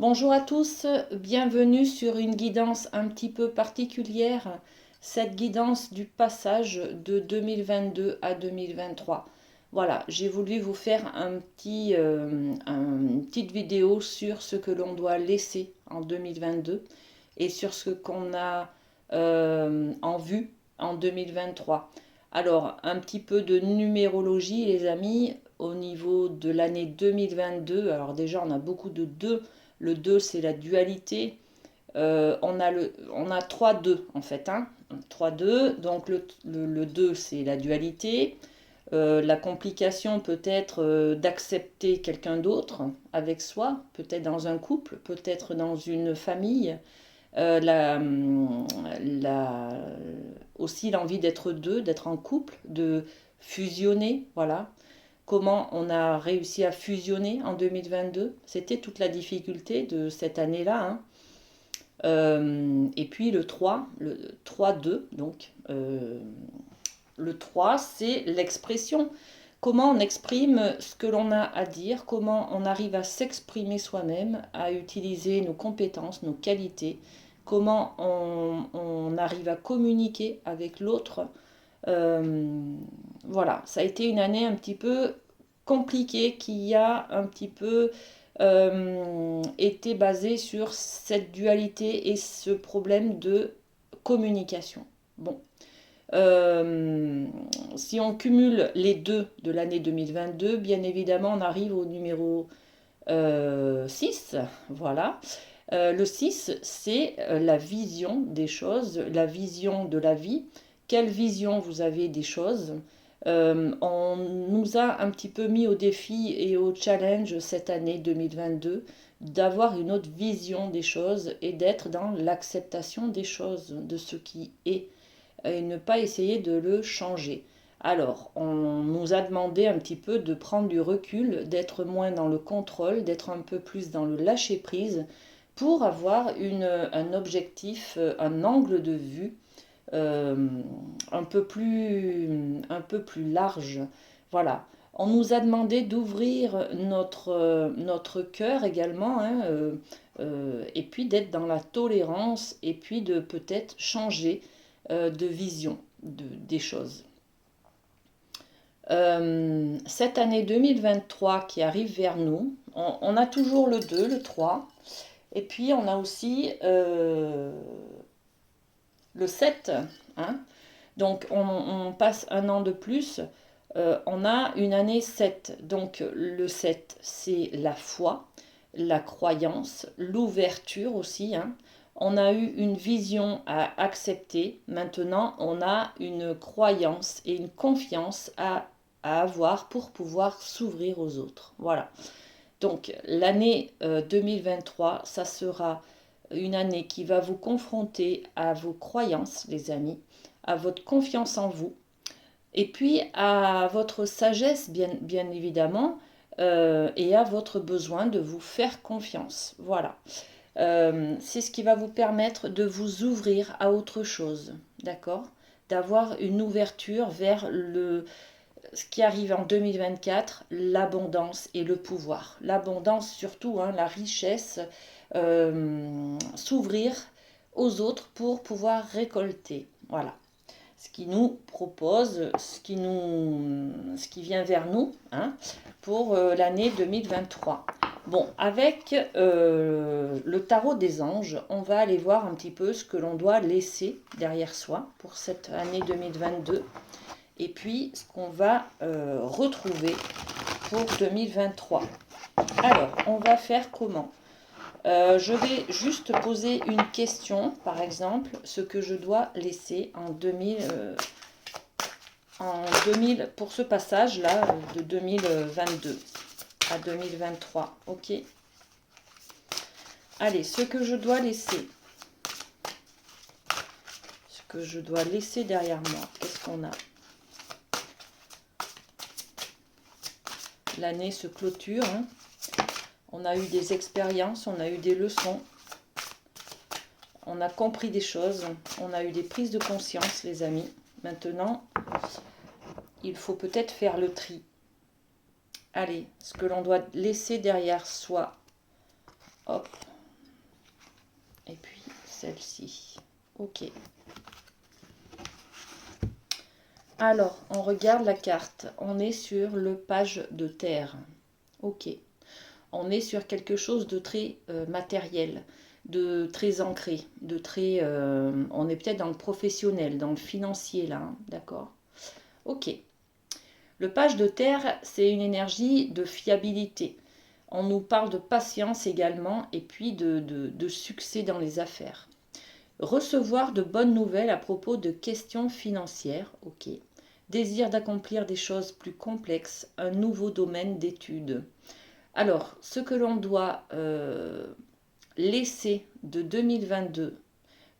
Bonjour à tous, bienvenue sur une guidance un petit peu particulière, cette guidance du passage de 2022 à 2023. Voilà, j'ai voulu vous faire une petite vidéo sur ce que l'on doit laisser en 2022 et sur ce qu'on a en vue en 2023. Alors, un petit peu de numérologie, les amis, au niveau de l'année 2022. Alors déjà, on a beaucoup de 2. Le 2, c'est la dualité. On a 3 2 en fait. 3 2. Donc le 2, c'est la dualité. La complication peut être d'accepter quelqu'un d'autre avec soi, peut-être dans un couple, peut-être dans une famille. Euh, la, la, Aussi l'envie d'être deux, d'être en couple, de fusionner, voilà. Comment on a réussi à fusionner en 2022. C'était toute la difficulté de cette année-là. Et puis le 3, le 3-2, donc le 3, c'est l'expression. Comment on exprime ce que l'on a à dire, comment on arrive à s'exprimer soi-même, à utiliser nos compétences, nos qualités, comment on arrive à communiquer avec l'autre. Voilà, ça a été une année un petit peu compliquée qui a un petit peu été basée sur cette dualité et ce problème de communication. Bon, euh, si on cumule les deux de l'année 2022, bien évidemment, on arrive au numéro 6. Voilà. Le 6, c'est la vision des choses, la vision de la vie. Quelle vision vous avez des choses? On nous a un petit peu mis au défi et au challenge cette année 2022 d'avoir une autre vision des choses et d'être dans l'acceptation des choses, de ce qui est, et ne pas essayer de le changer. Alors, on nous a demandé un petit peu de prendre du recul, d'être moins dans le contrôle, d'être un peu plus dans le lâcher-prise pour avoir un objectif, un angle de vue euh, un peu plus large. Voilà. On nous a demandé d'ouvrir notre cœur également, et puis d'être dans la tolérance, et puis de peut-être changer de vision des choses. Cette année 2023 qui arrive vers nous, on a toujours le 2, le 3, et puis on a aussi le 7. Hein. Donc on passe un an de plus, on a une année 7. Donc le 7, c'est la foi, la croyance, l'ouverture aussi. Hein. On a eu une vision à accepter. Maintenant, on a une croyance et une confiance à avoir pour pouvoir s'ouvrir aux autres. Voilà. Donc l'année 2023, ça sera une année qui va vous confronter à vos croyances, les amis, à votre confiance en vous, et puis à votre sagesse, bien évidemment, et à votre besoin de vous faire confiance. Voilà. C'est ce qui va vous permettre de vous ouvrir à autre chose, d'accord? D'avoir une ouverture vers ce qui arrive en 2024, l'abondance et le pouvoir. L'abondance surtout, la richesse, s'ouvrir aux autres pour pouvoir récolter. Voilà. Ce qui nous propose, ce qui vient vers nous pour l'année 2023. Bon, avec le tarot des anges, on va aller voir un petit peu ce que l'on doit laisser derrière soi pour cette année 2022 et puis ce qu'on va retrouver pour 2023. Alors, on va faire comment? Je vais juste poser une question, par exemple, ce que je dois laisser en 2000 pour ce passage-là de 2022 à 2023. Ok. Allez, ce que je dois laisser. Ce que je dois laisser derrière moi. Qu'est-ce qu'on a? L'année se clôture. Hein. On a eu des expériences, on a eu des leçons. On a compris des choses. On a eu des prises de conscience, les amis. Maintenant, il faut peut-être faire le tri. Allez, ce que l'on doit laisser derrière soi. Hop, Et puis celle-ci. Ok. Alors, on regarde la carte. On est sur le page de terre. Ok. On est sur quelque chose de très matériel, de très ancré, de très... on est peut-être dans le professionnel, dans le financier là, hein, d'accord? Ok. Le page de terre, c'est une énergie de fiabilité. On nous parle de patience également et puis de succès dans les affaires. Recevoir de bonnes nouvelles à propos de questions financières, ok. Désir d'accomplir des choses plus complexes, un nouveau domaine d'études. Alors, ce que l'on doit laisser de 2022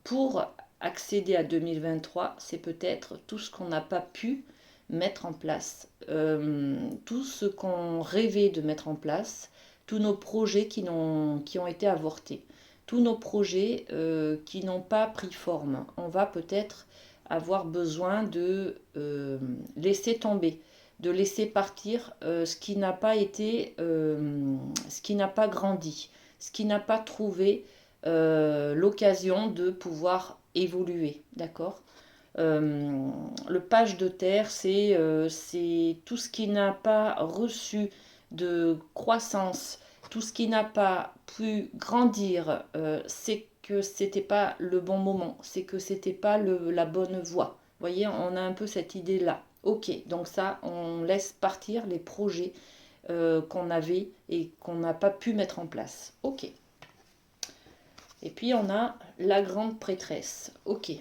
pour accéder à 2023, c'est peut-être tout ce qu'on n'a pas pu mettre en place, tout ce qu'on rêvait de mettre en place, tous nos projets qui ont été avortés, tous nos projets qui n'ont pas pris forme. On va peut-être avoir besoin de laisser tomber, de laisser partir ce qui n'a pas été, ce qui n'a pas grandi, ce qui n'a pas trouvé l'occasion de pouvoir évoluer, d'accord? Le page de terre, c'est tout ce qui n'a pas reçu de croissance, tout ce qui n'a pas pu grandir, c'est que c'était pas le bon moment, c'est que c'était pas la bonne voie. Vous voyez, on a un peu cette idée-là. Ok, donc ça, on laisse partir les projets qu'on avait et qu'on n'a pas pu mettre en place. Ok. Et puis on a la grande prêtresse. Ok.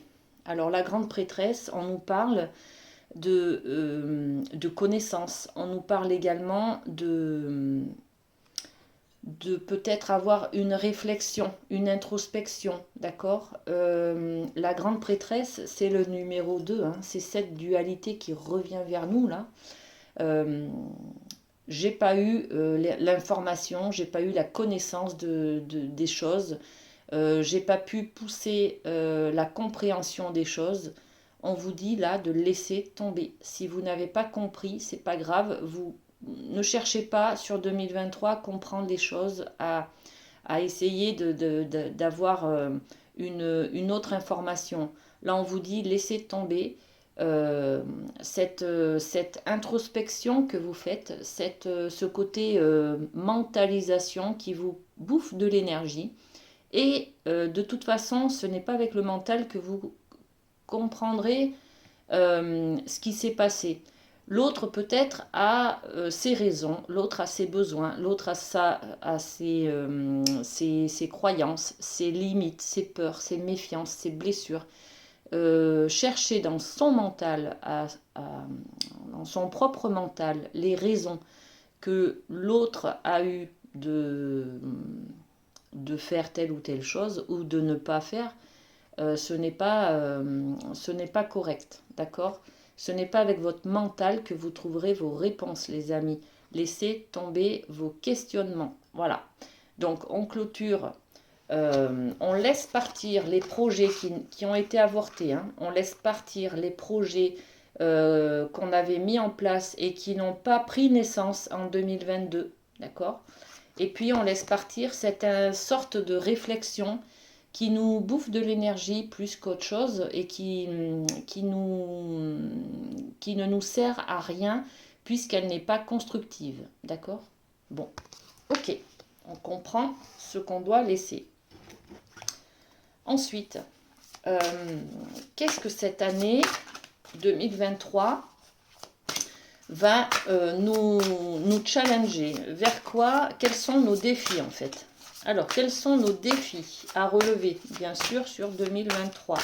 Alors la grande prêtresse, on nous parle de connaissances. On nous parle également de peut-être avoir une réflexion, une introspection, d'accord? La grande prêtresse, c'est le numéro 2, hein, c'est cette dualité qui revient vers nous, là. J'ai pas eu l'information, j'ai pas eu la connaissance des choses, j'ai pas pu pousser la compréhension des choses. On vous dit là de laisser tomber. Si vous n'avez pas compris, c'est pas grave. Vous ne cherchez pas sur 2023 à comprendre les choses, à essayer d'avoir une autre information. Là, on vous dit laissez tomber. Cette introspection que vous faites, ce côté mentalisation qui vous bouffe de l'énergie. Et de toute façon, ce n'est pas avec le mental que vous comprendrez ce qui s'est passé. L'autre peut-être a ses raisons, l'autre a ses besoins, l'autre a ses croyances, ses limites, ses peurs, ses méfiances, ses blessures. Chercher dans son mental, dans son propre mental, les raisons que l'autre a eu de faire telle ou telle chose ou de ne pas faire, ce n'est pas correct, d'accord? Ce n'est pas avec votre mental que vous trouverez vos réponses, les amis. Laissez tomber vos questionnements. Voilà. Donc, on clôture. On laisse partir les projets qui ont été avortés. Hein. On laisse partir les projets qu'on avait mis en place et qui n'ont pas pris naissance en 2022. D'accord? Et puis, on laisse partir cette sorte de réflexion qui nous bouffe de l'énergie plus qu'autre chose et qui ne nous sert à rien puisqu'elle n'est pas constructive. D'accord? Bon, ok, on comprend ce qu'on doit laisser. Ensuite, qu'est-ce que cette année 2023 va nous challenger? Vers quoi? Quels sont nos défis en fait? Alors, quels sont nos défis à relever, bien sûr, sur 2023?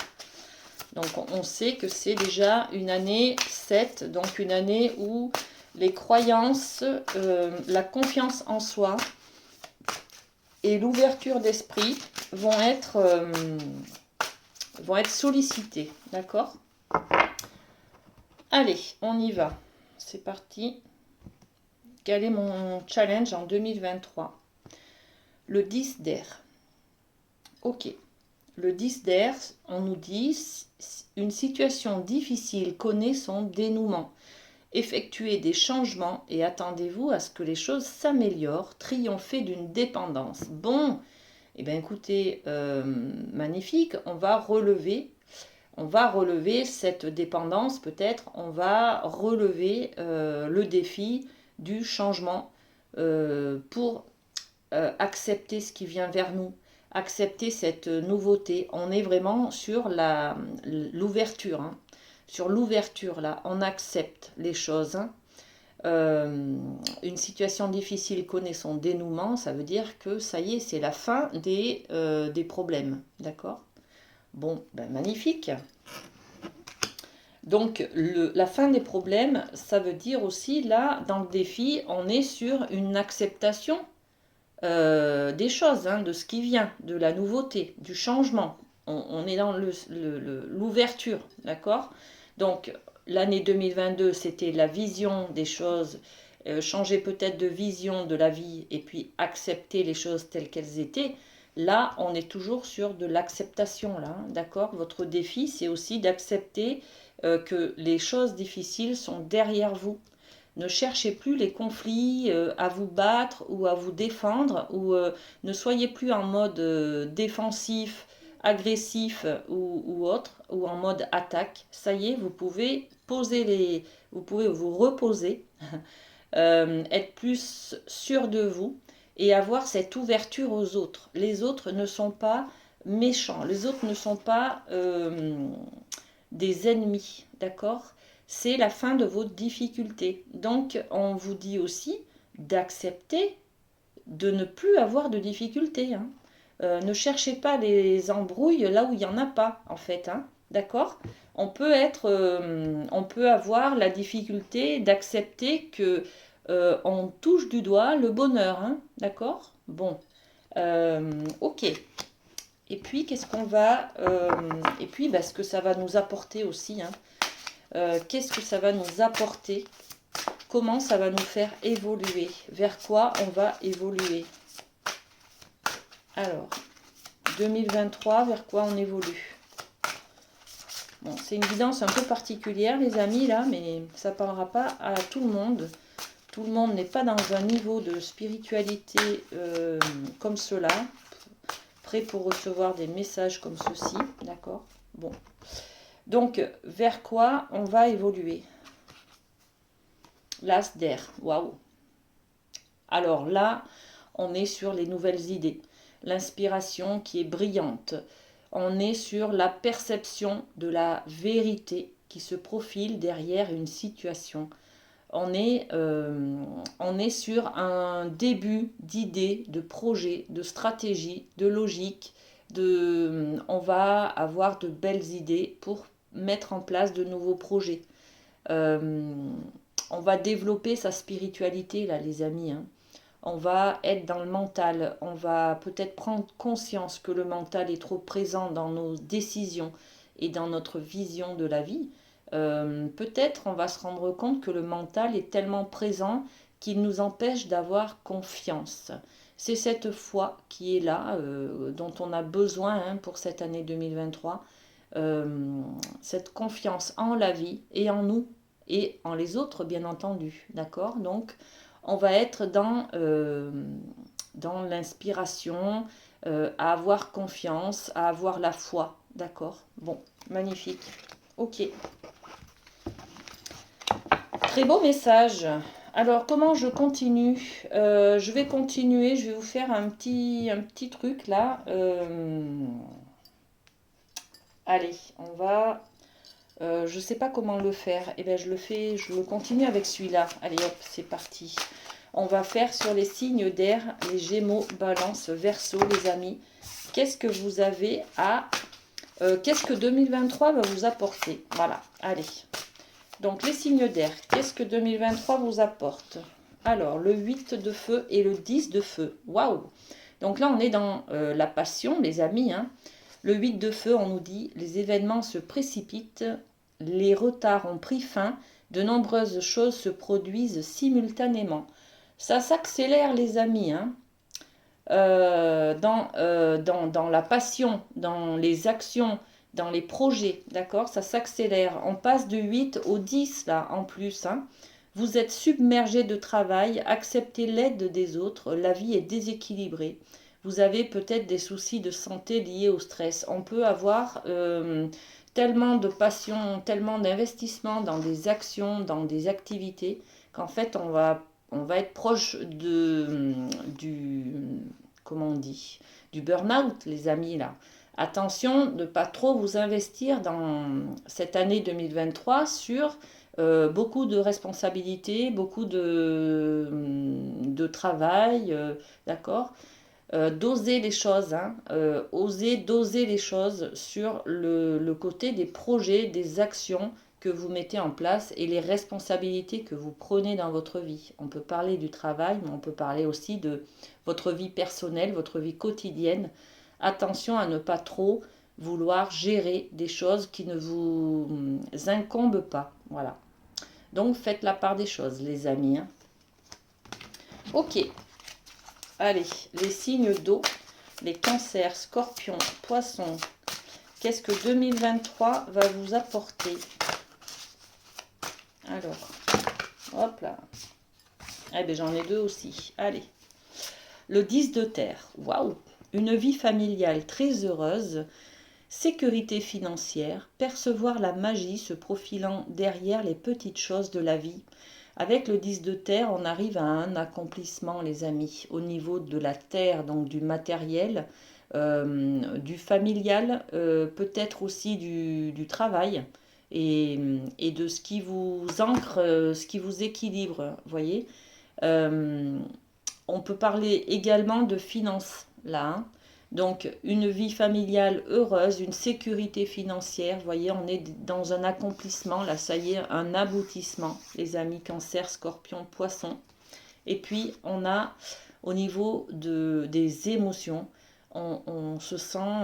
Donc, on sait que c'est déjà une année 7, donc une année où les croyances, la confiance en soi et l'ouverture d'esprit vont être sollicitées, d'accord? Allez, on y va. C'est parti. Quel est mon challenge en 2023? Le 10 d'air. Ok. Le 10 d'air, on nous dit une situation difficile connaît son dénouement. Effectuez des changements et attendez-vous à ce que les choses s'améliorent. Triompher d'une dépendance. Bon, Eh bien écoutez, magnifique, on va relever cette dépendance peut-être, on va relever le défi du changement pour accepter ce qui vient vers nous, accepter cette nouveauté. On est vraiment sur l'ouverture, hein. Sur l'ouverture là, on accepte les choses, hein. Une situation difficile connaît son dénouement, ça veut dire que ça y est, c'est la fin des problèmes, d'accord? Bon, ben magnifique. Donc la fin des problèmes, ça veut dire aussi, là, dans le défi, on est sur une acceptation des choses, hein, de ce qui vient, de la nouveauté, du changement. On est dans l'ouverture, d'accord? Donc l'année 2022, c'était la vision des choses, changer peut-être de vision de la vie et puis accepter les choses telles qu'elles étaient. Là, on est toujours sur de l'acceptation, là, hein, d'accord? Votre défi, c'est aussi d'accepter que les choses difficiles sont derrière vous. Ne cherchez plus les conflits à vous battre ou à vous défendre, ou ne soyez plus en mode défensif, agressif ou autre, ou en mode attaque. Ça y est, vous pouvez vous pouvez vous reposer, être plus sûr de vous et avoir cette ouverture aux autres. Les autres ne sont pas méchants, les autres ne sont pas des ennemis, d'accord? C'est la fin de vos difficultés. Donc, on vous dit aussi d'accepter de ne plus avoir de difficultés, hein. Ne cherchez pas les embrouilles là où il n'y en a pas, en fait, hein. D'accord? On peut avoir la difficulté d'accepter que on touche du doigt le bonheur, hein. D'accord? Bon. Ok. Et puis, qu'est-ce qu'on va... et puis, bah, ce que ça va nous apporter aussi, hein. Qu'est-ce que ça va nous apporter? Comment ça va nous faire évoluer? Vers quoi on va évoluer? Alors, 2023, vers quoi on évolue? Bon, c'est une guidance un peu particulière, les amis, là, mais ça ne parlera pas à tout le monde. Tout le monde n'est pas dans un niveau de spiritualité comme cela, prêt pour recevoir des messages comme ceci, d'accord? Bon. Donc, vers quoi on va évoluer? L'as d'air, waouh! Alors là, on est sur les nouvelles idées, l'inspiration qui est brillante. On est sur la perception de la vérité qui se profile derrière une situation. On est sur un début d'idées, de projets, de stratégies, de logique. On va avoir de belles idées pour mettre en place de nouveaux projets. On va développer sa spiritualité, là, les amis, hein. On va être dans le mental. On va peut-être prendre conscience que le mental est trop présent dans nos décisions et dans notre vision de la vie. Peut-être on va se rendre compte que le mental est tellement présent qu'il nous empêche d'avoir confiance. C'est cette foi qui est là, dont on a besoin, hein, pour cette année 2023. Cette confiance en la vie et en nous et en les autres, bien entendu. D'accord? Donc, on va être dans l'inspiration, à avoir confiance, à avoir la foi. D'accord? Bon, magnifique. Ok. Très beau message. Alors, comment je continue? Je vais continuer, je vais vous faire un petit truc là. Allez, on va... je ne sais pas comment le faire. Eh bien, je le continue avec celui-là. Allez, hop, c'est parti. On va faire sur les signes d'air, les Gémeaux, Balance, Verseau, les amis. Qu'est-ce que vous avez à... qu'est-ce que 2023 va vous apporter? Voilà, allez. Donc, les signes d'air, qu'est-ce que 2023 vous apporte? Alors, le 8 de feu et le 10 de feu. Waouh! Donc là, on est dans la passion, les amis, hein. Le 8 de feu, on nous dit, les événements se précipitent, les retards ont pris fin, de nombreuses choses se produisent simultanément. Ça s'accélère, les amis, hein. Dans la passion, dans les actions, dans les projets, d'accord? Ça s'accélère. On passe de 8 au 10, là, en plus, hein. Vous êtes submergé de travail, acceptez l'aide des autres, la vie est déséquilibrée. vous avez peut-être des soucis de santé liés au stress. On peut avoir tellement de passion, tellement d'investissement dans des actions, dans des activités, qu'en fait on va être proche du, comment on dit, du burn-out, les amis, là. Attention de ne pas trop vous investir dans cette année 2023 sur beaucoup de responsabilités, beaucoup de travail, d'accord. Doser les choses, hein, oser doser les choses sur le côté des projets, des actions que vous mettez en place et les responsabilités que vous prenez dans votre vie. On peut parler du travail, mais on peut parler aussi de votre vie personnelle, votre vie quotidienne. Attention à ne pas trop vouloir gérer des choses qui ne vous incombent pas. Voilà. Donc faites la part des choses, les amis, hein. Ok. Allez, les signes d'eau, les cancers, scorpions, poissons. Qu'est-ce que 2023 va vous apporter? Alors, hop là. Eh bien, j'en ai deux aussi. Allez. Le 10 de terre. Waouh! Une vie familiale très heureuse. Sécurité financière. Percevoir la magie se profilant derrière les petites choses de la vie. Avec le 10 de terre, on arrive à un accomplissement, les amis, au niveau de la terre, donc du matériel, du familial, peut-être aussi du travail et de ce qui vous ancre, ce qui vous équilibre, voyez. Euh, on peut parler également de finances, là, hein. Donc, une vie familiale heureuse, une sécurité financière. Vous voyez, on est dans un accomplissement. Là, ça y est, un aboutissement. Les amis Cancer, Scorpion, Poisson. Et puis, on a au niveau des émotions, on se sent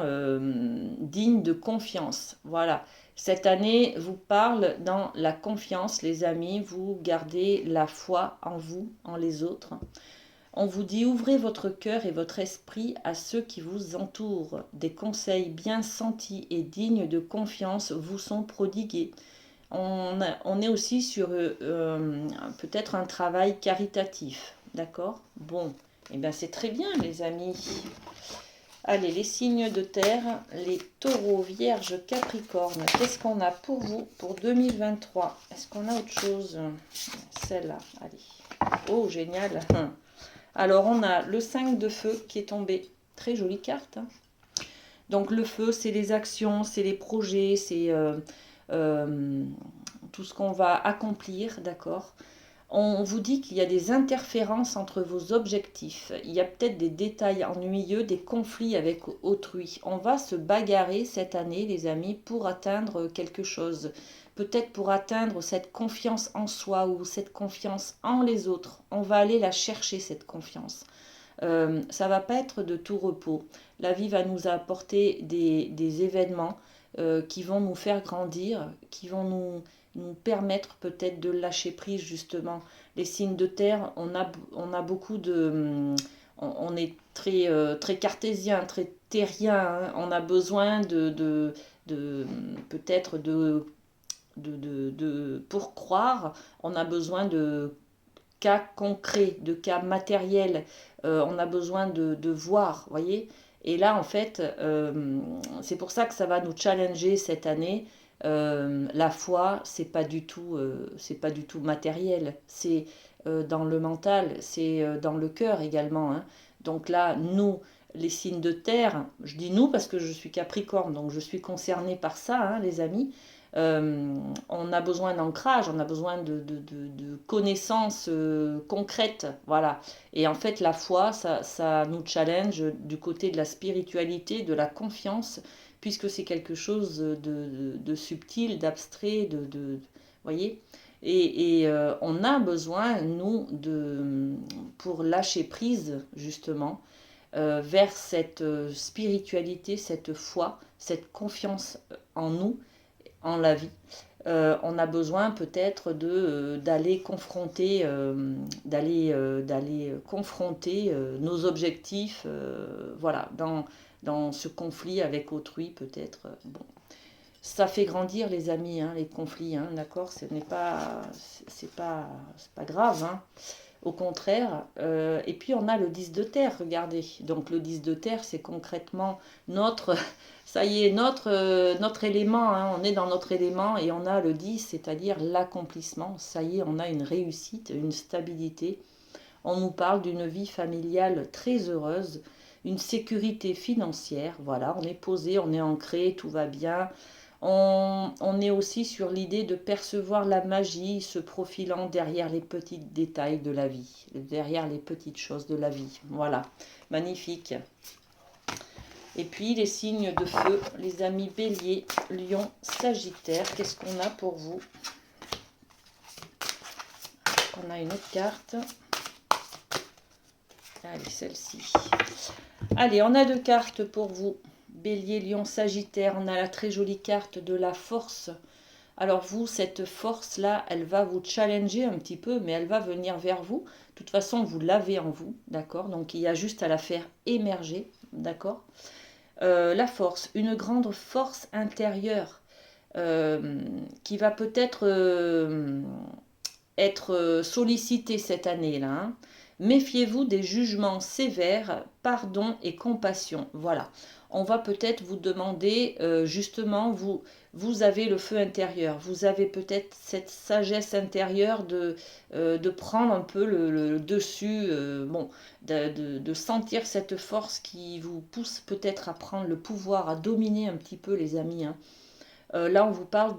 digne de confiance. Voilà. Cette année vous parle dans la confiance, les amis. Vous gardez la foi en vous, en les autres. On vous dit ouvrez votre cœur et votre esprit à ceux qui vous entourent. Des conseils bien sentis et dignes de confiance vous sont prodigués. On est aussi sur peut-être un travail caritatif. D'accord? Bon, et bien c'est très bien les amis. Allez, les signes de terre, les taureaux, vierges, capricornes. Qu'est-ce qu'on a pour vous pour 2023? Est-ce qu'on a autre chose? Celle-là, allez. Oh, génial. Alors, on a le 5 de feu qui est tombé. Très jolie carte, hein. Donc, le feu, c'est les actions, c'est les projets, c'est tout ce qu'on va accomplir, d'accord. On vous dit qu'il y a des interférences entre vos objectifs. Il y a peut-être des détails ennuyeux, des conflits avec autrui. On va se bagarrer cette année, les amis, pour atteindre quelque chose. Peut-être pour atteindre cette confiance en soi ou cette confiance en les autres. On va aller la chercher, cette confiance. Ça va pas être de tout repos. La vie va nous apporter des événements qui vont nous faire grandir, qui vont nous permettre peut-être de lâcher prise justement. Les signes de terre, on a beaucoup de... On est très, très cartésien, très terrien, hein. On a besoin de peut-être pour croire, on a besoin de cas concrets, de cas matériels. On a besoin de voir, voyez. Et là, en fait, c'est pour ça que ça va nous challenger cette année. La foi, c'est pas du tout matériel. C'est dans le mental, c'est dans le cœur également, hein. Donc là, nous, les signes de terre, je dis nous parce que je suis Capricorne, donc je suis concernée par ça, hein, les amis. On a besoin d'ancrage, on a besoin de connaissances concrètes, voilà. Et en fait, la foi, ça nous challenge du côté de la spiritualité, de la confiance, puisque c'est quelque chose de subtil, d'abstrait, voyez. Et on a besoin, nous, pour lâcher prise, justement, vers cette spiritualité, cette foi, cette confiance en nous, en la vie. On a besoin peut-être d'aller confronter, d'aller confronter nos objectifs, voilà, dans ce conflit avec autrui peut-être. Bon, ça fait grandir les amis, hein, les conflits, hein, d'accord. Ce n'est pas, c'est pas grave, hein. Au contraire. Et puis on a le 10 de terre, regardez. Donc le 10 de terre, c'est concrètement notre, ça y est, notre élément, hein. On est dans notre élément et on a le 10, c'est-à-dire l'accomplissement. Ça y est, on a une réussite, une stabilité. On nous parle d'une vie familiale très heureuse, une sécurité financière. Voilà, on est posé, on est ancré, tout va bien. On est aussi sur l'idée de percevoir la magie se profilant derrière les petits détails de la vie, derrière les petites choses de la vie. Voilà, magnifique. Et puis les signes de feu, les amis Bélier, Lion, Sagittaire, qu'est-ce qu'on a pour vous? On a une autre carte. Allez, celle-ci. Allez, on a deux cartes pour vous. Bélier, Lion, Sagittaire. On a la très jolie carte de la force. Alors vous, cette force-là, elle va vous challenger un petit peu, mais elle va venir vers vous. De toute façon, vous l'avez en vous, d'accord? Donc il y a juste à la faire émerger, d'accord? La force, une grande force intérieure qui va peut-être être sollicitée cette année-là, hein. Méfiez-vous des jugements sévères, pardon et compassion. Voilà. On va peut-être vous demander, justement, vous avez le feu intérieur, vous avez peut-être cette sagesse intérieure de prendre un peu le dessus, bon, de sentir cette force qui vous pousse peut-être à prendre le pouvoir, à dominer un petit peu les amis, hein. Là, on vous parle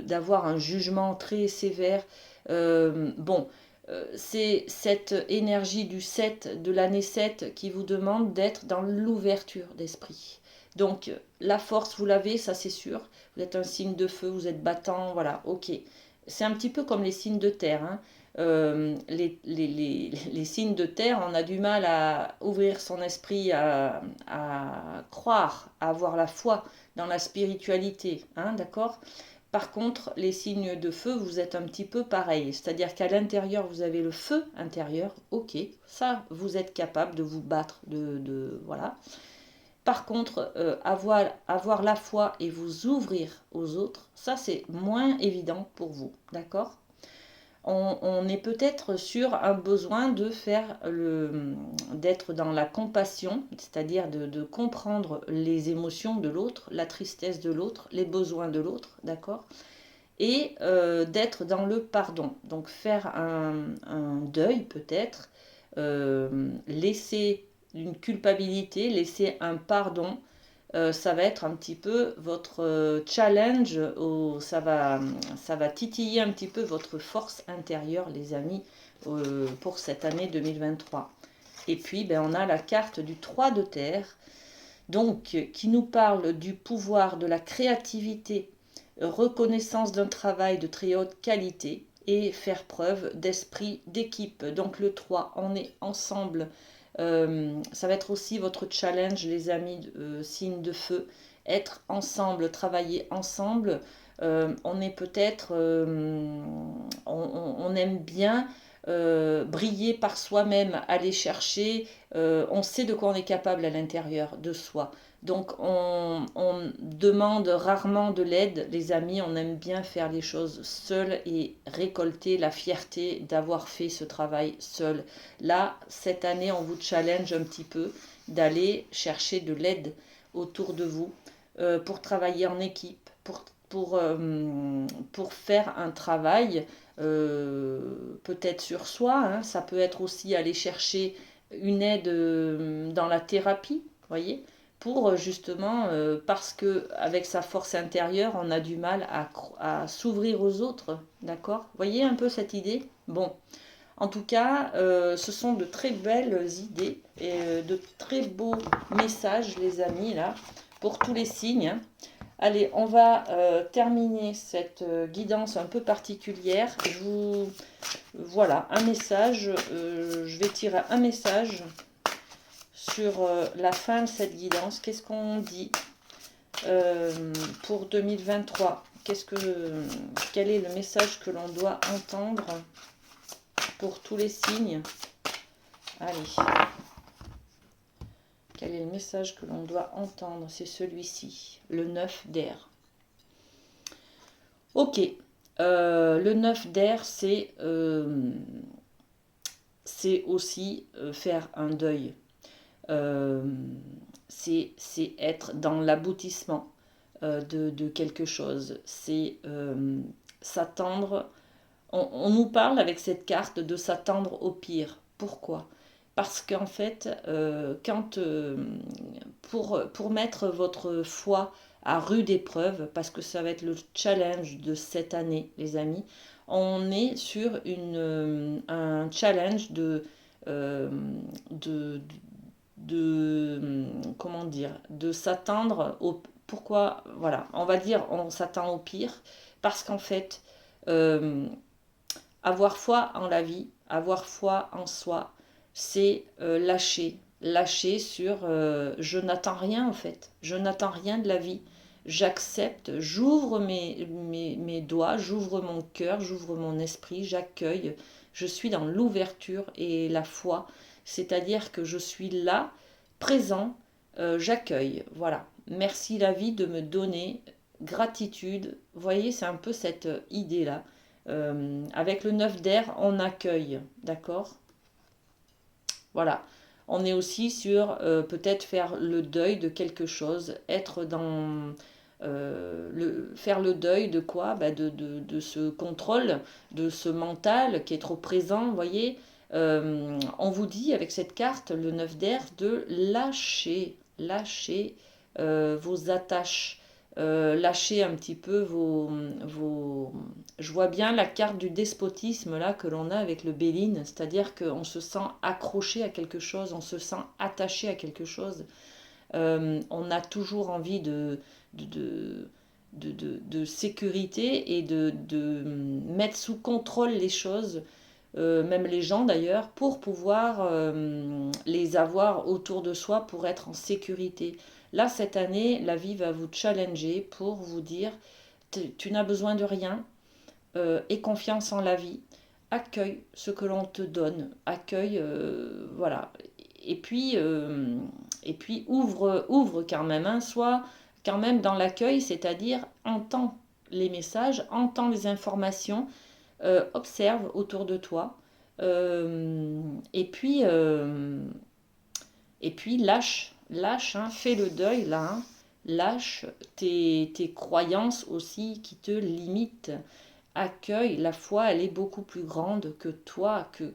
d'avoir un jugement très sévère. Bon, c'est cette énergie du 7, de l'année 7, qui vous demande d'être dans l'ouverture d'esprit. Donc, la force, vous l'avez, ça c'est sûr. Vous êtes un signe de feu, vous êtes battant, voilà, ok. C'est un petit peu comme les signes de terre, hein. Les signes de terre, on a du mal à ouvrir son esprit, à croire, à avoir la foi dans la spiritualité, hein, d'accord? Par contre, les signes de feu, vous êtes un petit peu pareil. C'est-à-dire qu'à l'intérieur, vous avez le feu intérieur, ok, ça, vous êtes capable de vous battre, voilà. Par contre, avoir la foi et vous ouvrir aux autres, ça, c'est moins évident pour vous, d'accord? On est peut-être sur un besoin d'être dans la compassion, c'est-à-dire de comprendre les émotions de l'autre, la tristesse de l'autre, les besoins de l'autre, d'accord? Et d'être dans le pardon. Donc faire un deuil peut-être, laisser une culpabilité, laisser un pardon, ça va être un petit peu votre challenge, ça va titiller un petit peu votre force intérieure, les amis, pour cette année 2023. Et puis, ben, on a la carte du 3 de terre, donc qui nous parle du pouvoir de la créativité, reconnaissance d'un travail de très haute qualité et faire preuve d'esprit d'équipe. Donc le 3, on est ensemble. Ça va être aussi votre challenge, les amis, signes de feu. Être ensemble, travailler ensemble. On est peut-être, on aime bien briller par soi-même, aller chercher, on sait de quoi on est capable à l'intérieur de soi. Donc on demande rarement de l'aide, les amis, on aime bien faire les choses seuls et récolter la fierté d'avoir fait ce travail seul. Là, cette année, on vous challenge un petit peu d'aller chercher de l'aide autour de vous pour travailler en équipe, pour faire un travail peut-être sur soi, hein. Ça peut être aussi aller chercher une aide dans la thérapie, voyez, pour justement, parce que avec sa force intérieure, on a du mal à s'ouvrir aux autres, d'accord? Voyez un peu cette idée? Bon, en tout cas, ce sont de très belles idées et de très beaux messages, les amis, là, pour tous les signes, hein. Allez, on va terminer cette guidance un peu particulière. Voilà, un message. Je vais tirer un message sur la fin de cette guidance. Qu'est-ce qu'on dit pour 2023? Quel est le message que l'on doit entendre pour tous les signes? Allez. Quel est le message que l'on doit entendre? C'est celui-ci, le 9 d'air. Ok, Le 9 d'air, c'est aussi faire un deuil. Euh, c'est être dans l'aboutissement de quelque chose. C'est s'attendre. On nous parle avec cette carte de s'attendre au pire. Pourquoi? Parce qu'en fait, pour mettre votre foi à rude épreuve, parce que ça va être le challenge de cette année, les amis, on est sur un challenge euh, de, comment dire, de s'attendre au... Pourquoi? Voilà, on va dire on s'attend au pire, parce qu'en fait, euh, avoir foi en la vie, avoir foi en soi, c'est lâcher. Lâcher sur je n'attends rien en fait. Je n'attends rien de la vie. J'accepte, j'ouvre mes doigts, j'ouvre mon cœur, j'ouvre mon esprit, j'accueille. Je suis dans l'ouverture et la foi. C'est-à-dire que je suis là, présent, j'accueille. Voilà. Merci la vie de me donner gratitude. Vous voyez, c'est un peu cette idée-là. Avec le 9 d'air, on accueille, d'accord? Voilà. On est aussi sur peut-être faire le deuil de quelque chose, être dans... faire le deuil de quoi? Bah de ce contrôle, de ce mental qui est trop présent, vous voyez. On vous dit avec cette carte, le 9 d'air, de lâcher, lâcher vos attaches, lâcher un petit peu vos... Je vois bien la carte du despotisme là que l'on a avec le Béline, c'est-à-dire qu'on se sent accroché à quelque chose, on se sent attaché à quelque chose. On a toujours envie de, de sécurité et de mettre sous contrôle les choses, même les gens d'ailleurs, pour pouvoir les avoir autour de soi pour être en sécurité. Là, cette année, la vie va vous challenger pour vous dire, tu n'as besoin de rien, aie confiance en la vie, accueille ce que l'on te donne, accueille, voilà. Et puis, euh, et puis ouvre quand même, hein, soit quand même dans l'accueil, c'est-à-dire entends les messages, entends les informations, observe autour de toi, euh, et puis, euh, et puis lâche, lâche, hein, fais le deuil là, hein, lâche tes croyances aussi qui te limitent. Accueille, la foi, elle est beaucoup plus grande que toi, que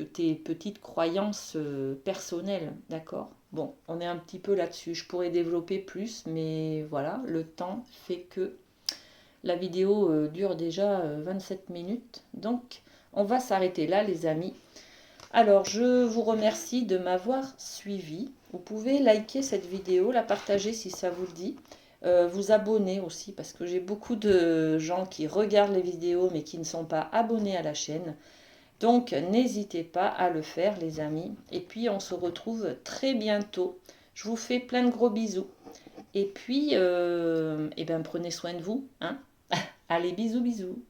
tes petites croyances personnelles, d'accord? Bon, on est un petit peu là-dessus. Je pourrais développer plus, mais voilà, le temps fait que la vidéo dure déjà 27 minutes. Donc, on va s'arrêter là, les amis. Alors, je vous remercie de m'avoir suivi. Vous pouvez liker cette vidéo, la partager si ça vous le dit. Vous abonner aussi, parce que j'ai beaucoup de gens qui regardent les vidéos mais qui ne sont pas abonnés à la chaîne. Donc, n'hésitez pas à le faire, les amis. Et puis, on se retrouve très bientôt. Je vous fais plein de gros bisous. Et puis, eh ben, prenez soin de vous, hein. Allez, bisous, bisous.